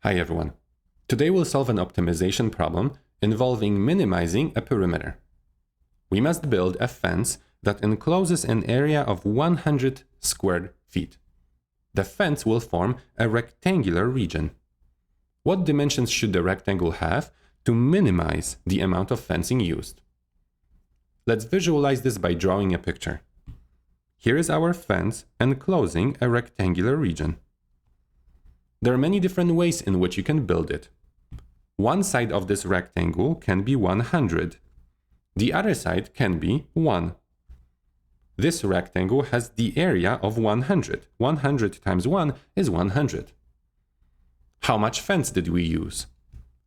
Hi everyone. Today we'll solve an optimization problem involving minimizing a perimeter. We must build a fence that encloses an area of 100 square feet. The fence will form a rectangular region. What dimensions should the rectangle have to minimize the amount of fencing used? Let's visualize this by drawing a picture. Here is our fence enclosing a rectangular region. There are many different ways in which you can build it. One side of this rectangle can be 100. The other side can be 1. This rectangle has the area of 100. 100 times 1 is 100. How much fence did we use?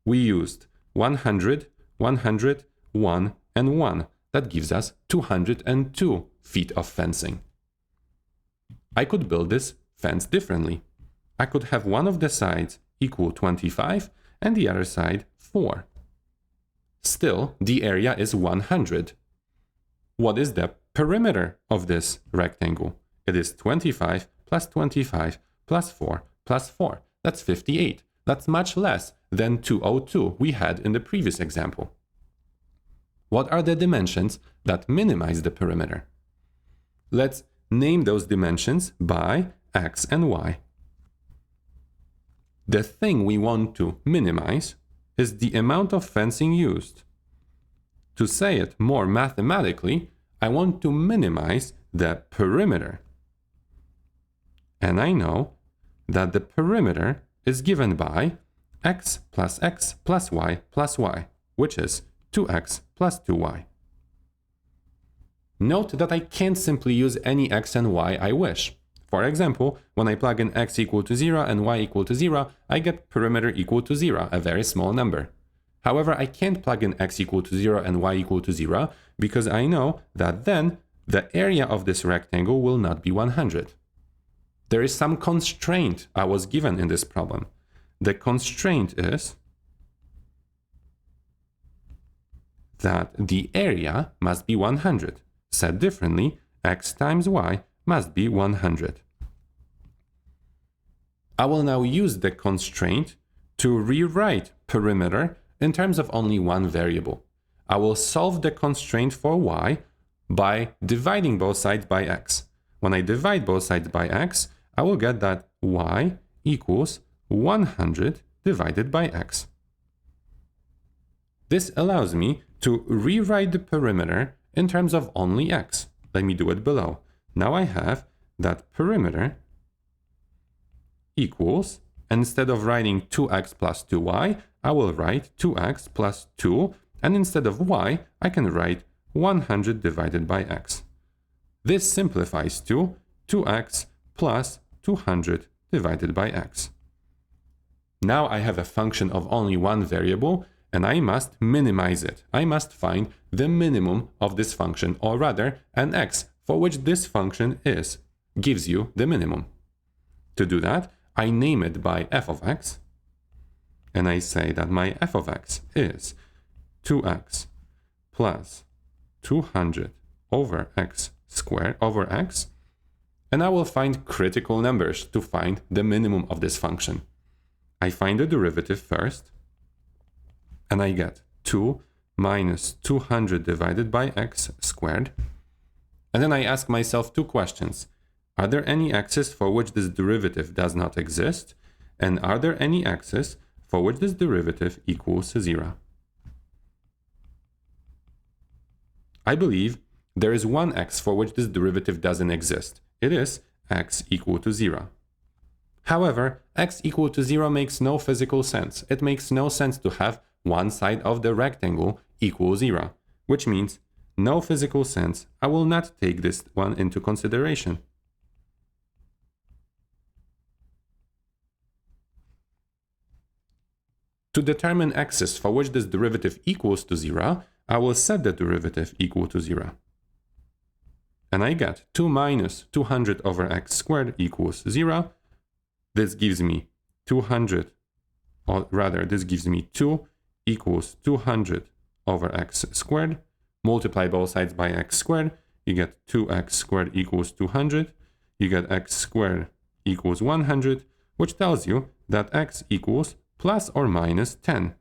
We used 100, 100, 1, and 1. That gives us 202 feet of fencing. I could build this fence differently. I could have one of the sides equal 25 and the other side 4. Still, the area is 100. What is the perimeter of this rectangle? It is 25 plus 25 plus 4 plus 4. That's 58. That's much less than 202 we had in the previous example. What are the dimensions that minimize the perimeter? Let's name those dimensions by x and y. The thing we want to minimize is the amount of fencing used. To say it more mathematically, I want to minimize the perimeter. And I know that the perimeter is given by x plus y, which is 2x plus 2y. Note that I can't simply use any x and y I wish. For example, when I plug in x equal to 0 and y equal to 0, I get perimeter equal to 0, a very small number. However, I can't plug in x equal to 0 and y equal to 0 because I know that then the area of this rectangle will not be 100. There is some constraint I was given in this problem. The constraint is that the area must be 100. Said differently, x times y must be 100. I will now use the constraint to rewrite perimeter in terms of only one variable. I will solve the constraint for y by dividing both sides by x. When I divide both sides by x, I will get that y equals 100 divided by x. This allows me to rewrite the perimeter in terms of only x. Let me do it below. Now I have that perimeter equals, instead of writing 2x plus 2y, I will write 2x plus 2, and instead of y, I can write 100 divided by x. This simplifies to 2x plus 200 divided by x. Now I have a function of only one variable, and I must minimize it. I must find the minimum of this function, or rather, an x for which this function gives you the minimum. To do that, I name it by f of x, and I say that my f of x is 2x plus 200 over x squared over x, and I will find critical numbers to find the minimum of this function. I find the derivative first, and I get 2 minus 200 divided by x squared. And then I ask myself two questions. Are there any x's for which this derivative does not exist? And are there any x's for which this derivative equals 0? I believe there is one x for which this derivative doesn't exist. It is x equal to 0. However, x equal to 0 makes no physical sense. It makes no sense to have one side of the rectangle equal 0, which means no physical sense. I will not take this one into consideration. To determine x's for which this derivative equals to 0, I will set the derivative equal to 0. And I get 2 minus 200 over x squared equals 0. This gives me 200, or rather this gives me 2 equals 200 over x squared. Multiply both sides by x squared, you get 2x squared equals 200. You get x squared equals 100, which tells you that x equals plus or minus 10.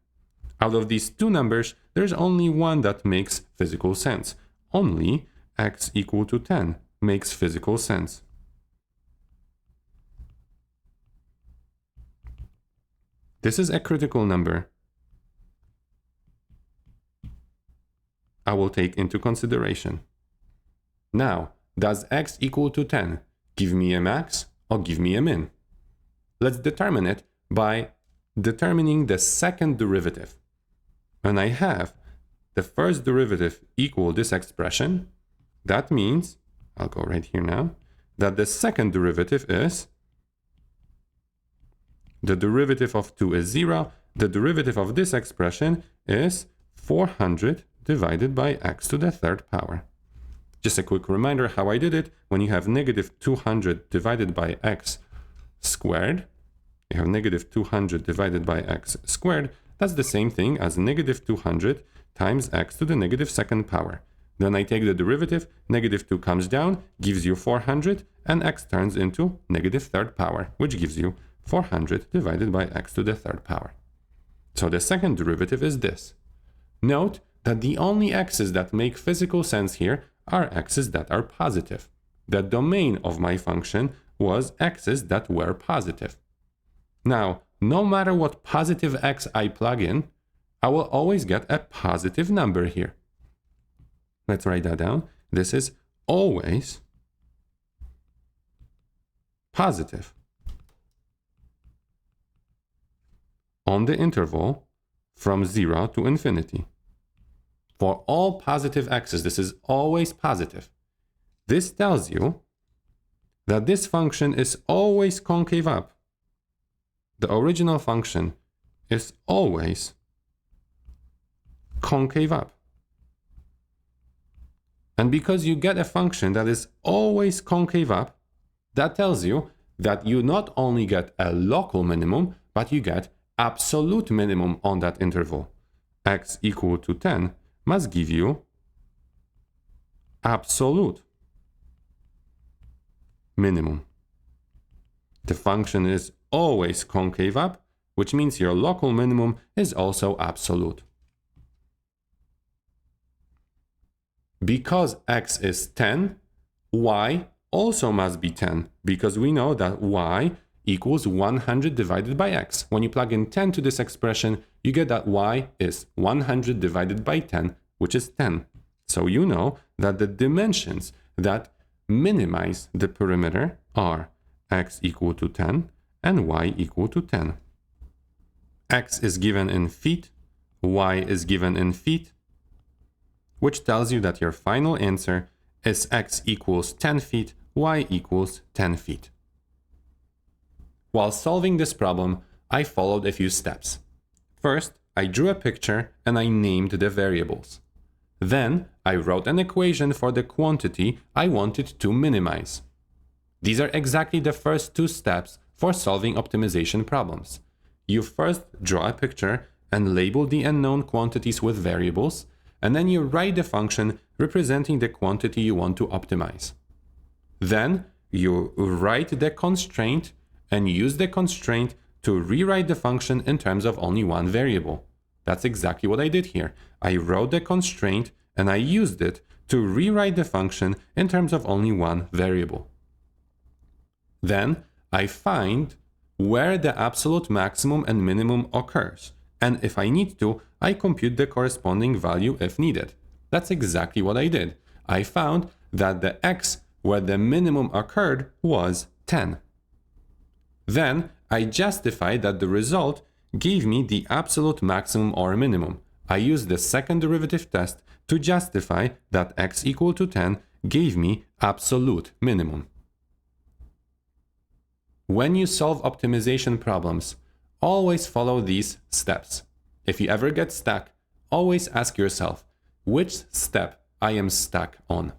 Out of these two numbers, there's only one that makes physical sense. Only x equal to 10 makes physical sense. This is a critical number I will take into consideration. Now, does x equal to 10 give me a max or give me a min? Let's determine it by determining the second derivative. When I have the first derivative equal this expression, that means, I'll go right here now, that the second derivative is, the derivative of 2 is 0, the derivative of this expression is 400 divided by x to the third power. Just a quick reminder how I did it. When you have negative 200 divided by x squared, you have negative 200 divided by x squared, that's the same thing as negative 200 times x to the negative second power. Then I take the derivative, negative 2 comes down, gives you 400, and x turns into negative third power, which gives you 400 divided by x to the third power. So the second derivative is this. Note that the only x's that make physical sense here are x's that are positive. The domain of my function was x's that were positive. Now, no matter what positive x I plug in, I will always get a positive number here. Let's write that down. This is always positive on the interval from 0 to infinity. For all positive x's, this is always positive. This tells you that this function is always concave up. The original function is always concave up. And because you get a function that is always concave up, that tells you that you not only get a local minimum, but you get absolute minimum on that interval. X equal to 10 must give you absolute minimum. The function is always concave up, which means your local minimum is also absolute. Because x is 10, y also must be 10, because we know that y equals 100 divided by x. When you plug in 10 to this expression, you get that y is 100 divided by 10, which is 10. So you know that the dimensions that minimize the perimeter are x equal to 10 and y equal to 10. X is given in feet, y is given in feet, which tells you that your final answer is x equals 10 feet, y equals 10 feet. While solving this problem, I followed a few steps. First, I drew a picture and I named the variables. Then, I wrote an equation for the quantity I wanted to minimize. These are exactly the first two steps for solving optimization problems. You first draw a picture and label the unknown quantities with variables, and then you write the function representing the quantity you want to optimize. Then, you write the constraint and use the constraint to rewrite the function in terms of only one variable. That's exactly what I did here. I wrote the constraint and I used it to rewrite the function in terms of only one variable. Then I find where the absolute maximum and minimum occurs. And if I need to, I compute the corresponding value if needed. That's exactly what I did. I found that the x where the minimum occurred was 10. Then I justified that the result gave me the absolute maximum or minimum. I used the second derivative test to justify that x equal to 10 gave me absolute minimum. When you solve optimization problems, always follow these steps. If you ever get stuck, always ask yourself, which step I am stuck on.